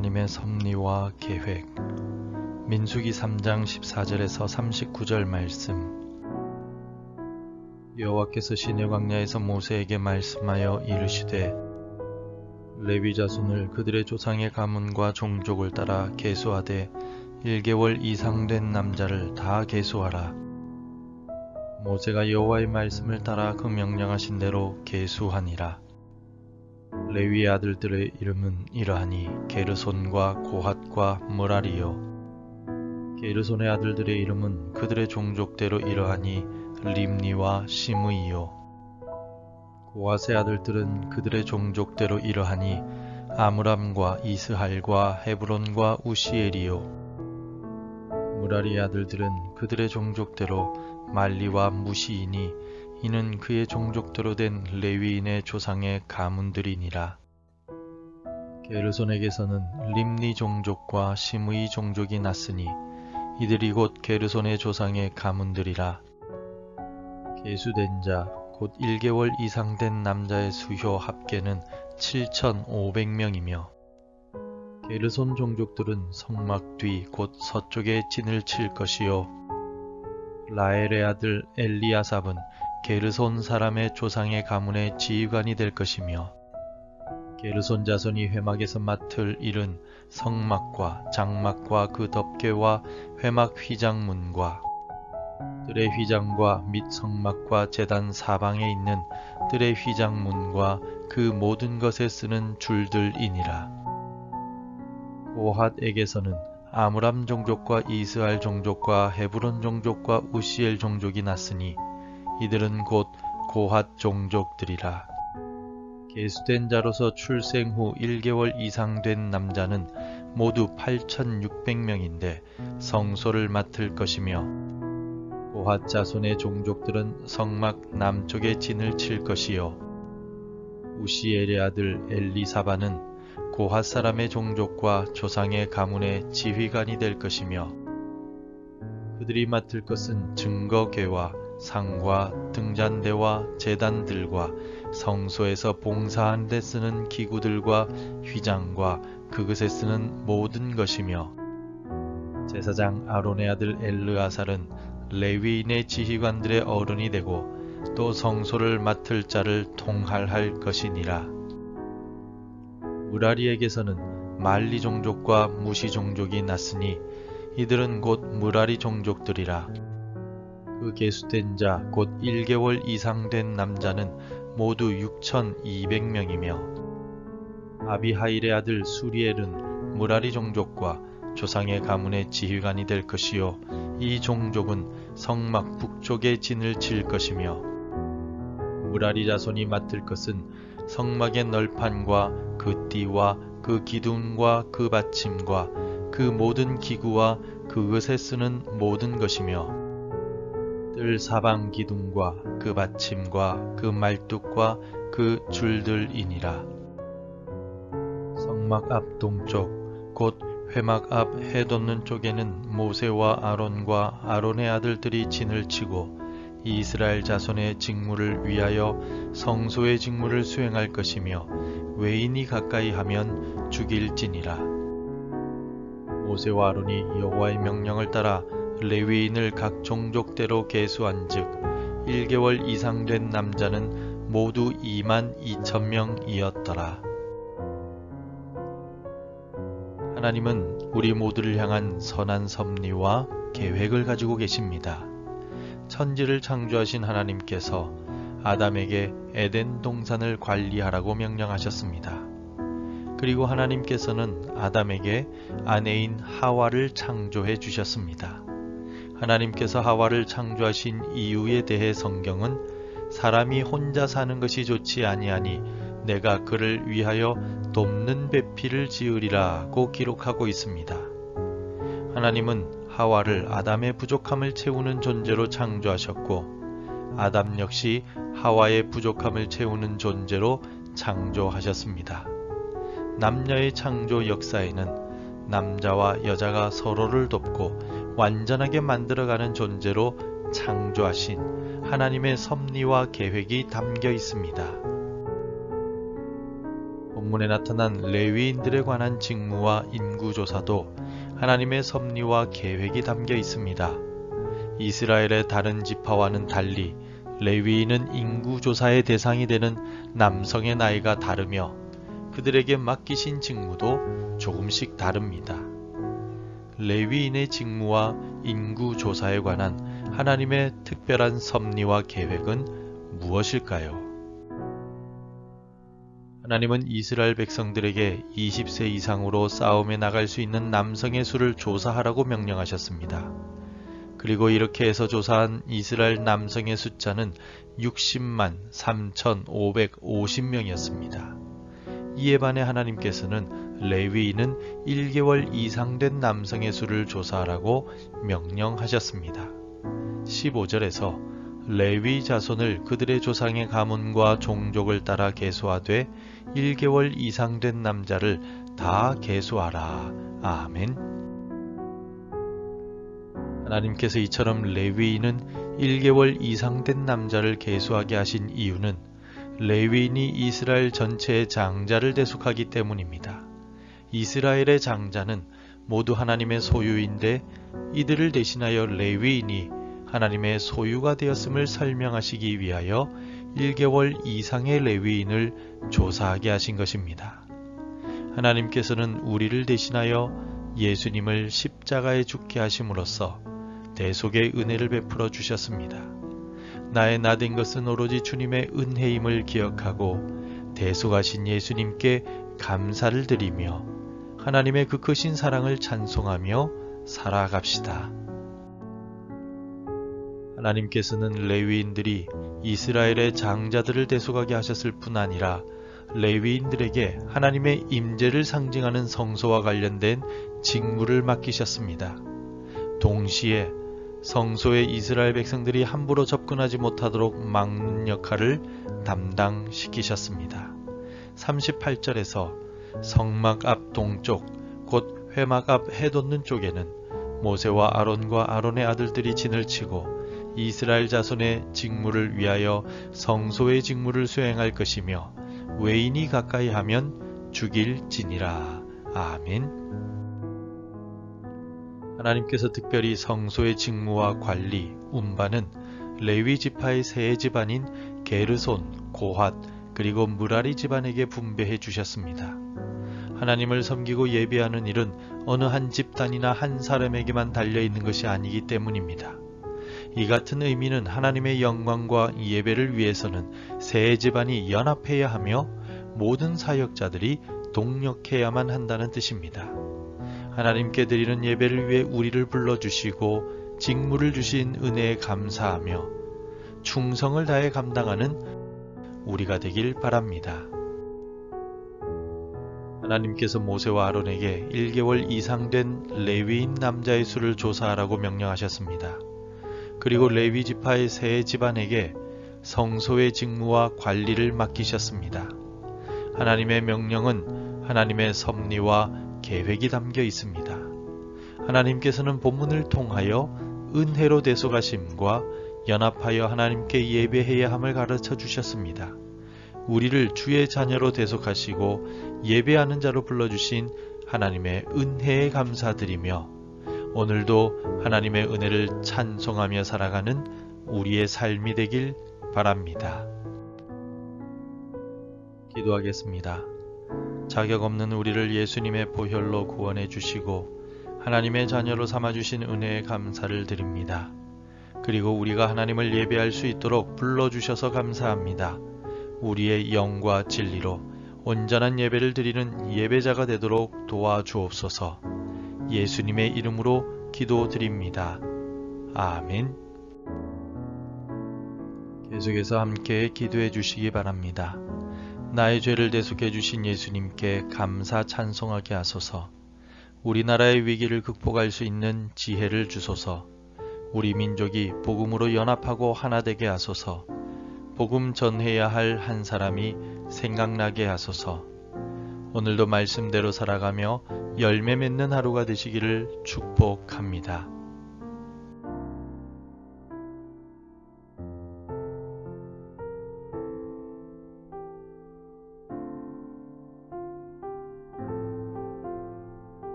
하나님의 섭리와 계획. 민수기 3장 14절에서 39절 말씀. 여호와께서 시내 광야에서 모세에게 말씀하여 이르시되 레위 자손을 그들의 조상의 가문과 종족을 따라 계수하되 1개월 이상 된 남자를 다 계수하라. 모세가 여호와의 말씀을 따라 그 명령하신 대로 계수하니라. 레위의 아들들의 이름은 이러하니 게르손과 고핫과 므라리요. 게르손의 아들들의 이름은 그들의 종족대로 이러하니 림니와 시므이요. 고핫의 아들들은 그들의 종족대로 이러하니 아므람과 이스할과 헤브론과 우시엘이요. 므라리의 아들들은 그들의 종족대로 말리와 무시이니 이는 그의 종족대로 된 레위인의 조상의 가문들이니라. 게르손에게서는 림니 종족과 시므이 종족이 났으니 이들이 곧 게르손의 조상의 가문들이라. 계수된 자 곧 1개월 이상 된 남자의 수효 합계는 7,500명이며 게르손 종족들은 성막 뒤 곧 서쪽에 진을 칠 것이요. 라엘의 아들 엘리아삽은 게르손 사람의 조상의 가문의 지휘관이 될 것이며 게르손 자손이 회막에서 맡을 일은 성막과 장막과 그 덮개와 회막 휘장문과 뜰의 휘장과 및 성막과 제단 사방에 있는 뜰의 휘장문과 그 모든 것에 쓰는 줄들이니라. 고핫에게서는 아므람 종족과 이스할 종족과 헤브론 종족과 우시엘 종족이 났으니 이들은 곧 고핫 종족들이라. 계수된 자로서 출생 후 1개월 이상 된 남자는 모두 8,600명인데 성소를 맡을 것이며 고핫 자손의 종족들은 성막 남쪽에 진을 칠 것이요. 우시엘의 아들 엘리사바는 고핫 사람의 종족과 조상의 가문의 지휘관이 될 것이며 그들이 맡을 것은 증거궤와 상과 등잔대와 제단들과 성소에서 봉사하는 데 쓰는 기구들과 휘장과 그것에 쓰는 모든 것이며 제사장 아론의 아들 엘르아살은 레위인의 지휘관들의 어른이 되고 또 성소를 맡을 자를 통할할 것이니라. 무라리에게서는 말리 종족과 무시 종족이 났으니 이들은 곧 무라리 종족들이라. 그 계수된 자 곧 1개월 이상 된 남자는 모두 6,200명이며 아비하일의 아들 수리엘은 무라리 종족과 조상의 가문의 지휘관이 될 것이요. 이 종족은 성막 북쪽에 진을 칠 것이며 무라리 자손이 맡을 것은 성막의 널판과 그 띠와 그 기둥과 그 받침과 그 모든 기구와 그것에 쓰는 모든 것이며 뜰 사방 기둥과 그 받침과 그 말뚝과 그 줄들이니라. 성막 앞 동쪽 곧 회막 앞 해돋는 쪽에는 모세와 아론과 아론의 아들들이 진을 치고 이스라엘 자손의 직무를 위하여 성소의 직무를 수행할 것이며 외인이 가까이 하면 죽일지니라. 모세와 아론이 여호와의 명령을 따라 레위인을 각 종족대로 계수한즉 1개월 이상 된 남자는 모두 22,000명이었더라. 하나님은 우리 모두를 향한 선한 섭리와 계획을 가지고 계십니다. 천지를 창조하신 하나님께서 아담에게 에덴 동산을 관리하라고 명령하셨습니다. 그리고 하나님께서는 아담에게 아내인 하와를 창조해 주셨습니다. 하나님께서 하와를 창조하신 이유에 대해 성경은 사람이 혼자 사는 것이 좋지 아니하니 내가 그를 위하여 돕는 배필을 지으리라고 기록하고 있습니다. 하나님은 하와를 아담의 부족함을 채우는 존재로 창조하셨고 아담 역시 하와의 부족함을 채우는 존재로 창조하셨습니다. 남녀의 창조 역사에는 남자와 여자가 서로를 돕고 완전하게 만들어가는 존재로 창조하신 하나님의 섭리와 계획이 담겨 있습니다. 본문에 나타난 레위인들에 관한 직무와 인구조사도 하나님의 섭리와 계획이 담겨 있습니다. 이스라엘의 다른 지파와는 달리 레위인은 인구조사의 대상이 되는 남성의 나이가 다르며 그들에게 맡기신 직무도 조금씩 다릅니다. 레위인의 직무와 인구조사에 관한 하나님의 특별한 섭리와 계획은 무엇일까요? 하나님은 이스라엘 백성들에게 20세 이상으로 싸움에 나갈 수 있는 남성의 수를 조사하라고 명령하셨습니다. 그리고 이렇게 해서 조사한 이스라엘 남성의 숫자는 60만 3,550명이었습니다. 이에 반해 하나님께서는 레위인은 1개월 이상 된 남성의 수를 조사하라고 명령하셨습니다. 15절에서 레위 자손을 그들의 조상의 가문과 종족을 따라 계수하되 1개월 이상 된 남자를 다 계수하라. 아멘. 하나님께서 이처럼 레위인은 1개월 이상 된 남자를 계수하게 하신 이유는 레위인이 이스라엘 전체의 장자를 대속하기 때문입니다. 이스라엘의 장자는 모두 하나님의 소유인데 이들을 대신하여 레위인이 하나님의 소유가 되었음을 설명하시기 위하여 1개월 이상의 레위인을 조사하게 하신 것입니다. 하나님께서는 우리를 대신하여 예수님을 십자가에 죽게 하심으로써 대속의 은혜를 베풀어 주셨습니다. 나의 나된 것은 오로지 주님의 은혜임을 기억하고 대속하신 예수님께 감사를 드리며 하나님의 그 크신 사랑을 찬송하며 살아갑시다. 하나님께서는 레위인들이 이스라엘의 장자들을 대속하게 하셨을 뿐 아니라 레위인들에게 하나님의 임재를 상징하는 성소와 관련된 직무를 맡기셨습니다. 동시에 성소에 이스라엘 백성들이 함부로 접근하지 못하도록 막는 역할을 담당시키셨습니다. 38절에서 성막 앞 동쪽 곧 회막 앞 해돋는 쪽에는 모세와 아론과 아론의 아들들이 진을 치고 이스라엘 자손의 직무를 위하여 성소의 직무를 수행할 것이며 외인이 가까이 하면 죽일지니라. 아멘. 하나님께서 특별히 성소의 직무와 관리, 운반은 레위 지파의 세 집안인 게르손, 고핫, 그리고 무라리 집안에게 분배해 주셨습니다. 하나님을 섬기고 예배하는 일은 어느 한 집단이나 한 사람에게만 달려있는 것이 아니기 때문입니다. 이 같은 의미는 하나님의 영광과 예배를 위해서는 세 집안이 연합해야 하며 모든 사역자들이 동력해야만 한다는 뜻입니다. 하나님께 드리는 예배를 위해 우리를 불러주시고 직무를 주신 은혜에 감사하며 충성을 다해 감당하는 우리가 되길 바랍니다. 하나님께서 모세와 아론에게 1개월 이상 된 레위인 남자의 수를 조사하라고 명령하셨습니다. 그리고 레위 지파의 세 집안에게 성소의 직무와 관리를 맡기셨습니다. 하나님의 명령은 하나님의 섭리와 계획이 담겨 있습니다. 하나님께서는 본문을 통하여 은혜로 대속하심과 연합하여 하나님께 예배해야 함을 가르쳐 주셨습니다. 우리를 주의 자녀로 대속하시고 예배하는 자로 불러주신 하나님의 은혜에 감사드리며 오늘도 하나님의 은혜를 찬송하며 살아가는 우리의 삶이 되길 바랍니다. 기도하겠습니다. 자격 없는 우리를 예수님의 보혈로 구원해 주시고 하나님의 자녀로 삼아주신 은혜에 감사를 드립니다. 그리고 우리가 하나님을 예배할 수 있도록 불러주셔서 감사합니다. 우리의 영과 진리로 온전한 예배를 드리는 예배자가 되도록 도와주옵소서. 예수님의 이름으로 기도드립니다. 아멘. 계속해서 함께 기도해 주시기 바랍니다. 나의 죄를 대속해 주신 예수님께 감사 찬송하게 하소서. 우리나라의 위기를 극복할 수 있는 지혜를 주소서. 우리 민족이 복음으로 연합하고 하나 되게 하소서. 복음 전해야 할 한 사람이 생각나게 하소서. 오늘도 말씀대로 살아가며 열매 맺는 하루가 되시기를 축복합니다.